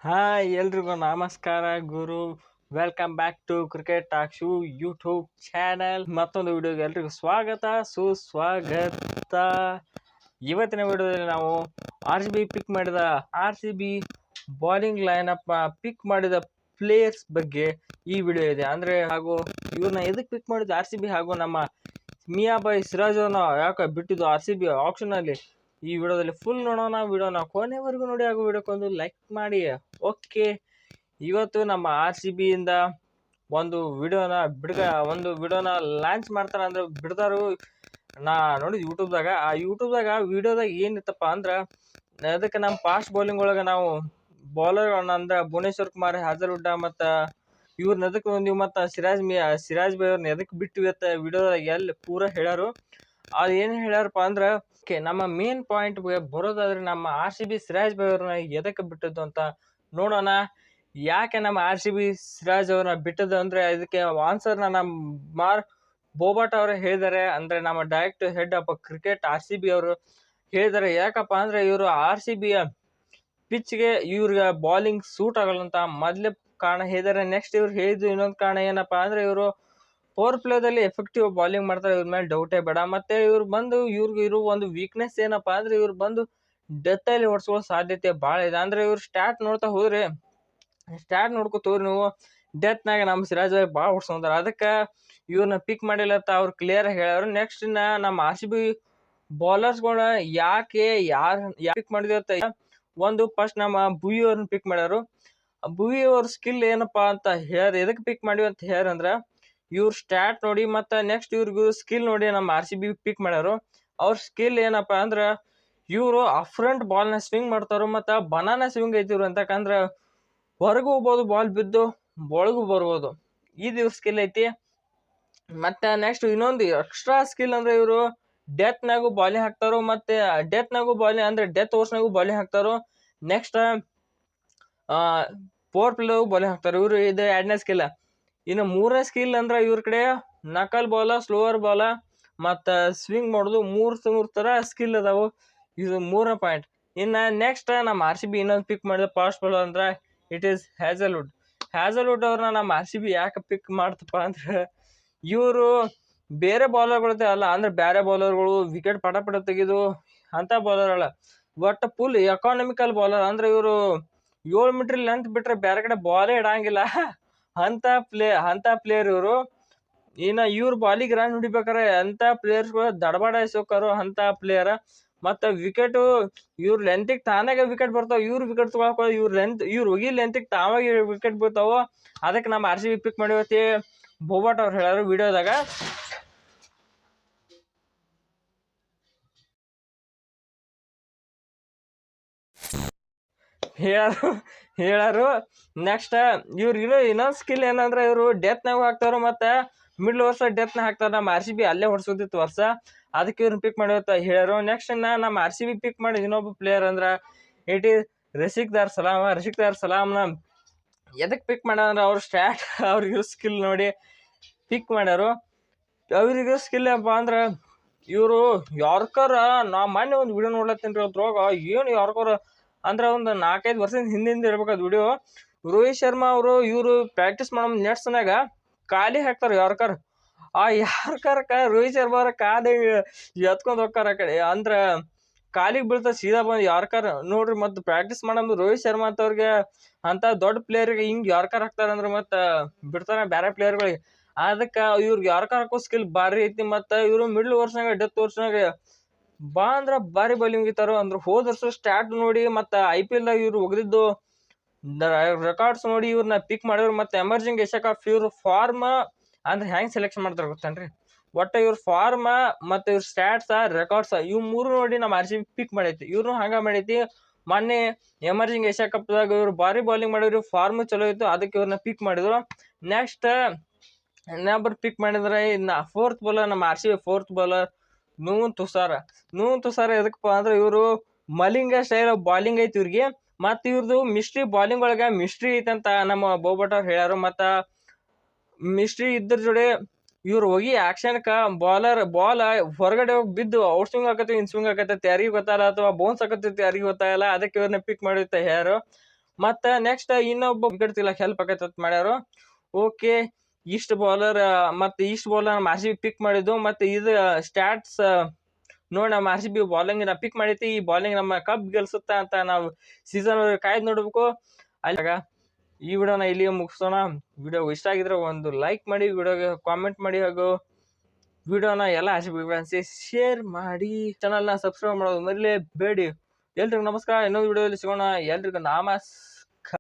Hi ಎಲ್ರಿಗೂ ನಮಸ್ಕಾರ ಗುರು. Welcome back to cricket talk show YouTube channel. ಮತ್ತೊಂದು ವಿಡಿಯೋಗೆ ಎಲ್ರಿಗೂ ಸ್ವಾಗತ ಸುಸ್ವಾಗತ. ಇವತ್ತಿನ ವಿಡಿಯೋದಲ್ಲಿ ನಾವು R C B bowling lineup pick ಮಾಡಿದ ಪ್ಲೇಯರ್ಸ್ ಬಗ್ಗೆ ಈ ವಿಡಿಯೋ ಇದೆ. ಹಾಗೂ ಇವ್ರನ್ನ ಎದಕ್ಕೆ ಪಿಕ್ ಮಾಡಿದ್ದು ಆರ್ ಸಿ ಬಿ, ಹಾಗೂ ನಮ್ಮ ಮಿಯಾಬಾಯಿ ಸಿರಾಜ್ ಅವ್ರನ್ನ ಯಾಕೆ ಬಿಟ್ಟಿದ್ದು ಆರ್ ಸಿ ಬಿ ಆಪ್ಷನಲ್ಲಿ, ಈ ವಿಡಿಯೋದಲ್ಲಿ ಫುಲ್ ನೋಡೋಣ. ವಿಡಿಯೋನ ಕೊನೆವರೆಗೂ ನೋಡಿ, ಹಾಗೂ ವಿಡಿಯೋಕ್ಕೊಂದು ಲೈಕ್ ಮಾಡಿ. ಓಕೆ, ಇವತ್ತು ನಮ್ಮ ಆರ್ ಸಿ ಬಿ ಇಂದ ಒಂದು ವಿಡಿಯೋನ ಲಾಂಚ್ ಮಾಡ್ತಾರ ಅಂದ್ರೆ ಬಿಡ್ತಾರು. ನಾ ನೋಡಿದ್ ಯೂಟ್ಯೂಬ್ದಾಗ. ಆ ಯೂಟ್ಯೂಬ್ದಾಗ ವಿಡಿಯೋದಾಗ ಏನಿತ್ತಪ್ಪ ಅಂದ್ರೆ, ಅದಕ್ಕೆ ನಮ್ಮ ಫಾಸ್ಟ್ ಬೌಲಿಂಗ್ ಒಳಗೆ ನಾವು ಬೌಲರ್ ಅಂದ್ರೆ ಭುವನೇಶ್ವರ್ ಕುಮಾರ್, ಹಾಜರುಡ್ಡ ಮತ್ತು ಇವ್ರನ್ನ ಎದಕ್ಕೆ ನೀವು ಮತ್ತು ಸಿರಾಜ್ ಬೈ ಅವ್ರನ್ನ ಎದಕ್ಕೆ ಬಿಟ್ಟಿವಿ ಅಂತ ವಿಡಿಯೋದಾಗ ಎಲ್ಲಿ ಪೂರ ಹೇಳ್ಯಾರು. ಅದು ಏನು ಹೇಳ್ಯಾರಪ್ಪ ಅಂದ್ರೆ, ನಮ್ಮ ಮೇನ್ ಪಾಯಿಂಟ್ ಬರೋದಾದ್ರೆ, ನಮ್ಮ ಆರ್ ಸಿ ಬಿ ಸಿರಾಜ್ ಬೈ ಅವ್ರನ್ನ ಎದಕ್ಕೆ ಬಿಟ್ಟದ್ದು ಅಂತ ನೋಡೋಣ. ಯಾಕೆ ನಮ್ಮ ಆರ್ ಸಿ ಬಿ ಸಿರಾಜ್ ಅವ್ರನ್ನ ಬಿಟ್ಟದ್ದು ಅಂದ್ರೆ, ಇದಕ್ಕೆ ಆನ್ಸರ್ನ ನಮ್ಮ ಬೋಬಾಟ್ ಅವರು ಹೇಳಿದ್ದಾರೆ. ಅಂದ್ರೆ ನಮ್ಮ direct head of cricket R C B ಅವರು ಹೇಳಿದ್ದಾರೆ. ಯಾಕಪ್ಪ ಅಂದ್ರೆ, ಇವರು ಆರ್ ಸಿ ಬಿಯ ಪಿಚ್ಗೆ ಇವ್ರಿಗೆ ಬಾಲಿಂಗ್ ಸೂಟ್ ಆಗಲ್ಲ ಅಂತ ಮೊದಲೇ ಕಾರಣ ಹೇಳಿದ್ದಾರೆ. ನೆಕ್ಸ್ಟ್ ಇವ್ರು ಹೇಳಿದ್ದು ಇನ್ನೊಂದು ಕಾರಣ ಏನಪ್ಪಾ ಅಂದ್ರೆ, ಇವರು ಪವರ್ ಪ್ಲೇದಲ್ಲಿ ಎಫೆಕ್ಟಿವ್ ಬಾಲಿಂಗ್ ಮಾಡ್ತಾರೆ, ಇವ್ರ ಮೇಲೆ ಡೌಟೇ ಬೇಡ. ಮತ್ತೆ ಇವ್ರಿಗೆ ಇರೋ ಒಂದು ವೀಕ್ನೆಸ್ ಏನಪ್ಪಾ ಅಂದ್ರೆ, ಇವ್ರು ಬಂದು ಡೆತ್ ಅಲ್ಲಿ ಹೊಡ್ಸ್ಕೊಳ್ಳೋ ಸಾಧ್ಯತೆ ಭಾಳ ಇದೆ. ಅಂದ್ರೆ ಇವ್ರು ಸ್ಟಾಟ್ ನೋಡ್ತಾ ಹೋದ್ರೆ, ನೀವು ಡೆತ್ನಾಗ ನಮ್ಮ ಸಿರಾಜ್ ಭಾಯಿ ಭಾಳ ಹೊಡ್ಸ್ಕೊಂತಾರೆ. ಅದಕ್ಕೆ ಇವ್ರನ್ನ ಪಿಕ್ ಮಾಡಿಲ್ಲ ಅಂತ ಅವ್ರು ಕ್ಲಿಯರ್ ಹೇಳ್ಯಾರು. ನೆಕ್ಸ್ಟ್ ನಮ್ಮ ಆರ್ ಸಿ ಬಿ ಬೌಲರ್ಸ್ಗಳನ್ನ ಯಾರು ಪಿಕ್ ಮಾಡಿದ್ರು ಅಂತ, ಒಂದು ಫಸ್ಟ್ ನಮ್ಮ ಭುವಿ ಅವ್ರನ್ನ ಪಿಕ್ ಮಾಡ್ಯಾರು. ಭುವಿ ಅವ್ರ ಸ್ಕಿಲ್ ಏನಪ್ಪಾ ಅಂತ ಹೇಳ್ಯಾರ. ಎದಕ್ಕೆ ಪಿಕ್ ಮಾಡಿವಿ ಅಂತ ಹೇಳ್ಯಾರಂದ್ರ, ಇವ್ರ ಸ್ಟಾಟ್ ನೋಡಿ ಮತ್ತು ನೆಕ್ಸ್ಟ್ ಇವ್ರಿಗೂ ಸ್ಕಿಲ್ ನೋಡಿ ನಮ್ಮ ಆರ್ ಸಿ ಬಿ ಪಿಕ್ ಮಾಡ್ಯಾರು. ಅವ್ರ ಸ್ಕಿಲ್ ಏನಪ್ಪ ಅಂದ್ರೆ, ಇವರು ಅಫ್ರಂಟ್ ಬಾಲ್ನ ಸ್ವಿಂಗ್ ಮಾಡ್ತಾರೋ ಮತ್ತು ಬನಾನಾ ಸ್ವಿಂಗ್ ಐತಿವ್ರು ಅಂತಕಂದ್ರೆ ಹೊರಗೂ ಹೋಗ್ಬೋದು, ಬಾಲ್ ಬಿದ್ದು ಒಳಗೂ ಬರ್ಬೋದು. ಇದು ಇವ್ರ ಸ್ಕಿಲ್ ಐತಿ. ಮತ್ತು ನೆಕ್ಸ್ಟ್ ಇನ್ನೊಂದು ಎಕ್ಸ್ಟ್ರಾ ಸ್ಕಿಲ್ ಅಂದ್ರೆ, ಇವರು ಡೆತ್ನಾಗೂ ಬಾಲಿಂಗ್ ಹಾಕ್ತಾರೋ, ಮತ್ತು ಡೆತ್ ಓವರ್ಸ್ನಾಗೂ ಬಾಲಿಂಗ್ ಹಾಕ್ತಾರೋ. ನೆಕ್ಸ್ಟ್ ಪವರ್ ಪ್ಲೇಗೂ ಬಾಲಿಂಗ್ ಹಾಕ್ತಾರೆ. ಇವರು ಇದು 2ನೇ ಸ್ಕಿಲ್. ಇನ್ನು 3ನೇ ಸ್ಕಿಲ್ ಅಂದ್ರೆ, ಇವ್ರ ಕಡೆ ನಕಲ್ ಬಾಲ, ಸ್ಲೋವರ್ ಬಾಲ ಮತ್ತು ಸ್ವಿಂಗ್ ಮಾಡೋದು, ಮೂರು ಥರ ಸ್ಕಿಲ್ ಅದಾವು. ಇದು 3ನೇ ಪಾಯಿಂಟ್. ಇನ್ನು ನೆಕ್ಸ್ಟ್ ನಮ್ಮ ಆರ್ ಸಿ ಬಿ ಇನ್ನೊಂದು ಪಿಕ್ ಮಾಡಿದ ಫಾಸ್ಟ್ ಬಾಲರ್ ಅಂದ್ರೆ ಇಟ್ ಈಸ್ ಹ್ಯಾಸಲ್ವುಡ್ ಅವ್ರನ್ನ ನಮ್ಮ ಆರ್ ಸಿ ಬಿ ಯಾಕೆ ಪಿಕ್ ಮಾಡ್ತಪ್ಪ ಅಂದ್ರೆ, ಇವರು ಬೇರೆ ಬೌಲರ್ಗಳು ಅಲ್ಲ, ಅಂದ್ರೆ ಬೇರೆ ಬೌಲರ್ಗಳು ವಿಕೆಟ್ ಪಟ ತೆಗೆದು ಅಂತ ಬೌಲರ್ ಅಲ್ಲ, ಬಟ್ ಫುಲ್ ಎಕಾನಮಿಕಲ್ ಬೌಲರ್. ಅಂದ್ರೆ ಇವರು 7 ಮೀಟರ್ ಲೆಂತ್ ಬಿಟ್ರೆ ಬೇರೆ ಕಡೆ ಬಾಲೇ ಇಡಂಗಿಲ್ಲ ಅಂತ ಪ್ಲೇಯರ್ ಇವರು. ಇನ್ನು ಇವ್ರ ಬಾಲಿಗೆ ರನ್ ಹಿಡಿಬೇಕಾರೆ ಅಂತ ಪ್ಲೇಯರ್ಸ್ಗಳು ದಡಬಡ ಎಸೋಕಾರು ಅಂತ ಪ್ಲೇಯರ್. ಮತ್ತು ವಿಕೆಟು ಇವ್ರ ಲೆಂತಿಗೆ ತಾನಾಗೆ ವಿಕೆಟ್ ಬರ್ತಾವ. ಇವ್ರು ವಿಕೆಟ್ ತೊಗೊಳಕ ಇವ್ರು ಹೋಗಿ ಲೆಂತಿಗೆ ತಾವಾಗಿ ವಿಕೆಟ್ ಬರ್ತಾವ. ಅದಕ್ಕೆ ನಮ್ಮ ಆರ್ ಸಿ ಬಿ ಪಿಕ್ ಮಾಡಿವತ್ತಿ ಬೋಬಾಟ್ ಅವ್ರು ಹೇಳ್ಯಾರು ವಿಡಿಯೋದಾಗ. ಹೇಳಾರು. ನೆಕ್ಸ್ಟ್ ಇವ್ರಿಗೆ ಇನ್ನೊಂದು ಸ್ಕಿಲ್ ಏನಂದ್ರೆ, ಇವರು ಡೆತ್ನಾಗೂ ಹಾಕ್ತಾರೋ ಮತ್ತು ಮಿಡ್ಲ್ ಓವರ್ಸ್ ಡೆತ್ನ ಹಾಕ್ತಾರೆ. ನಮ್ಮ ಆರ್ ಸಿ ಬಿ ಅಲ್ಲೇ ಹೊಡ್ಸೋದಿತ್ತು ವರ್ಷ, ಅದಕ್ಕೆ ಇವ್ರನ್ನ ಪಿಕ್ ಮಾಡಿವತ್ತ ಹೇಳ್ಯಾರು. ನೆಕ್ಸ್ಟ್ ನಮ್ಮ ಆರ್ ಸಿ ಬಿ ಪಿಕ್ ಮಾಡಿದ ಇನ್ನೊಬ್ಬ ಪ್ಲೇಯರ್ ಅಂದ್ರೆ ಇಟ್ ಈಸ್ ರಶೀಕ್ ದಾರ್ ಸಲಾಮ್ನ ಎದಕ್ಕೆ ಪಿಕ್ ಮಾಡ್ಯಾರ, ಅವ್ರ ಸ್ಟಾಟ್ ಅವ್ರಿಗೆ ಸ್ಕಿಲ್ ನೋಡಿ ಪಿಕ್ ಮಾಡ್ಯಾರು. ಅವ್ರಿಗೆ ಸ್ಕಿಲ್ ಏನಪ್ಪ ಅಂದ್ರೆ, ಇವರು ಯಾರ್ಕರ್, ನಾ ಮೊನ್ನೆ ಒಂದು ವಿಡಿಯೋ ನೋಡ್ಲತ್ತೀನಿ ರೀ, ಅದ್ರೊಳಗೆ ಏನು ಯಾರ್ಕರ್ ಅಂದ್ರೆ ಒಂದು 4-5 ವರ್ಷದ ಹಿಂದಿಂದ ಇರ್ಬೇಕಾದ ವಿಡಿಯೋ. ರೋಹಿತ್ ಶರ್ಮಾ ಅವರು ಇವರು ಪ್ರಾಕ್ಟೀಸ್ ಮಾಡೋ ನೆಟ್ಸ್ನಾಗ ಖಾಲಿ ಹಾಕ್ತಾರೆ ಯಾರ್ಕರ್. ಆ ಯಾರ್ಕರ್ಕ ರೋಹಿತ್ ಶರ್ಮಾ ಅವ್ರ ಕಾಲಿ ಎತ್ಕೊಂಡು ಹೋಗ್ತಾರ ಆ ಕಡೆ, ಅಂದ್ರೆ ಕಾಲಿಗೆ ಬೀಳ್ತಾ ಸೀದಾ ಬಂದು ಯಾರ್ಕರ್ ನೋಡ್ರಿ. ಮತ್ತು ಪ್ರಾಕ್ಟೀಸ್ ಮಾಡೋ ರೋಹಿತ್ ಶರ್ಮಾ ಅಂತವ್ರಿಗೆ, ಅಂತ ದೊಡ್ಡ ಪ್ಲೇಯರ್ಗೆ ಹಿಂಗೆ ಯಾರ್ಕರ್ ಹಾಕ್ತಾರೆ ಅಂದ್ರೆ ಮತ್ತೆ ಬಿಡ್ತಾನೆ ಬೇರೆ ಪ್ಲೇಯರ್ಗಳಿಗೆ. ಅದಕ್ಕೆ ಇವ್ರಿಗೆ ಯಾರ್ಕರ್ ಹಾಕೋ ಸ್ಕಿಲ್ ಭಾರಿ ಐತಿ. ಮತ್ತು ಇವರು ಮಿಡ್ಲ್ ಓವರ್ಸ್ನಾಗ ಡೆತ್ ಓವರ್ಸ್ನಾಗ ಅಂದ್ರೆ ಭಾರಿ ಬಾಲಿಂಗ್ ಇತ್ತಾರು. ಅಂದ್ರೆ ಹೋದ ವರ್ಷ ಸ್ಟಾಟ್ ನೋಡಿ ಮತ್ತು IPL ಇವ್ರು ಒಗದಿದ್ದು ರೆಕಾರ್ಡ್ಸ್ ನೋಡಿ ಇವ್ರನ್ನ ಪಿಕ್ ಮಾಡಿದ್ರು. ಮತ್ತು ಎಮರ್ಜಿಂಗ್ ಏಷ್ಯಾ ಕಪ್ ಇವ್ರ ಫಾರ್ಮ್ ಅಂದ್ರೆ ಹೆಂಗೆ ಸೆಲೆಕ್ಷನ್ ಮಾಡ್ತಾರೆ ಗೊತ್ತೇನ್ರಿ, ಒಟ್ಟು ಇವ್ರ ಫಾರ್ಮ ಮತ್ತು ಇವ್ರ ಸ್ಟ್ಯಾಟ್ಸ, ರೆಕಾರ್ಡ್ಸ ಇವು 3 ನೋಡಿ ನಮ್ಮ ಆರ್ ಸಿ ಬಿ ಪಿಕ್ ಮಾಡೈತಿ. ಇವ್ರನ್ನೂ ಹಂಗೆ ಮಾಡೈತಿ. ಮೊನ್ನೆ ಎಮರ್ಜಿಂಗ್ ಏಷ್ಯಾ ಕಪ್ದಾಗ ಇವ್ರು ಭಾರಿ ಬಾಲಿಂಗ್ ಮಾಡಿದ್ರು, ಫಾರ್ಮು ಚಲೋ ಇತ್ತು, ಅದಕ್ಕೆ ಇವ್ರನ್ನ ಪಿಕ್ ಮಾಡಿದ್ರು. ನೆಕ್ಸ್ಟ್ ಇನ್ನೊಬ್ಬರು ಪಿಕ್ ಮಾಡಿದ್ರೆ, ಇನ್ನು 4th ಬೌಲರ್ ನಮ್ಮ R C B 4th bowler ನೂನ್ ತುಷಾರ್ ಎದಕ್ಕಪ್ಪ ಅಂದ್ರೆ, ಇವರು ಮಲಿಂಗ ಸ್ಟೈಲ್ ಬಾಲಿಂಗ್ ಐತಿ ಇವ್ರಿಗೆ. ಮತ್ತು ಇವ್ರದ್ದು ಮಿಸ್ಟ್ರಿ ಬಾಲಿಂಗ್ ಒಳಗೆ ಮಿಸ್ಟ್ರಿ ಐತಂತ ನಮ್ಮ ಬೋಬಟ್ ಅವ್ರು ಹೇಳ್ಯಾರು. ಮತ್ತು ಮಿಸ್ಟ್ರಿ ಇದ್ರ ಜೋಡಿ ಇವ್ರು ಹೋಗಿ ಆಕ್ಷನ್ಕ ಬಾಲ್ ಹೊರಗಡೆ ಹೋಗಿ ಬಿದ್ದು ಔಟ್ ಸ್ವಿಂಗ್ ಆಕತಿ, ಇನ್ ಸ್ವಿಂಗ್ ಆಕತೈತಿ ಯಾರಿಗೆ ಗೊತ್ತಾಗಲ್ಲ, ಅಥವಾ ಬೌನ್ಸ್ ಆಕತೈತಿ ಯಾರಿಗೆ ಗೊತ್ತಾಗಲ್ಲ. ಅದಕ್ಕೆ ಇವ್ರನ್ನ ಪಿಕ್ ಮಾಡಿರ್ತಾ ಯಾರು. ಮತ್ತು ನೆಕ್ಸ್ಟ್ ಇನ್ನೊಬ್ಬ ವಿಕೆಟ್ ತೆಗಿಲಕ್ಕೆ ಹೆಲ್ಪ್ ಆಗತ್ತೆ ಮಾಡ್ಯಾರು. ಓಕೆ, ಈಸ್ಟ್ ಬೌಲರ್ ಮತ್ತು ಈಸ್ಟ್ ಬೌಲರ್ ನಮ್ಮ RCB ಪಿಕ್ ಮಾಡಿದ್ದು. ಮತ್ತು ಇದು ಸ್ಟ್ಯಾಟ್ಸ್ ನೋಡಿ ನಮ್ಮ RCB ಬಾಲಿಂಗ್ ಪಿಕ್ ಮಾಡೈತಿ. ಈ ಬಾಲಿಂಗ್ ನಮ್ಮ ಕಪ್ ಗೆಲ್ಸುತ್ತಾ ಅಂತ ನಾವು ಸೀಸನ್ ಕಾಯ್ದು ನೋಡ್ಬೇಕು. ಅಲ್ಲಾಗ ಈ ವಿಡಿಯೋನ ಇಲ್ಲಿಗೆ ಮುಗಿಸೋಣ. ವಿಡಿಯೋ ಇಷ್ಟ ಆಗಿದ್ರೆ ಒಂದು ಲೈಕ್ ಮಾಡಿ, ವಿಡಿಯೋಗೆ ಕಾಮೆಂಟ್ ಮಾಡಿ, ಹಾಗೂ ವಿಡಿಯೋನ ಎಲ್ಲ RCB ಫ್ಯಾನ್ಸ್ಗೆ ಶೇರ್ ಮಾಡಿ. ಚಾನಲ್ನ ಸಬ್ಸ್ಕ್ರೈಬ್ ಮಾಡೋದು ಮರಿಲೇಬೇಡಿ. ಎಲ್ರಿಗೂ ನಮಸ್ಕಾರ. ಇನ್ನೊಂದು ವಿಡಿಯೋದಲ್ಲಿ ಸಿಗೋಣ. ಎಲ್ರಿಗೂ ನಮಸ್ಕಾರ.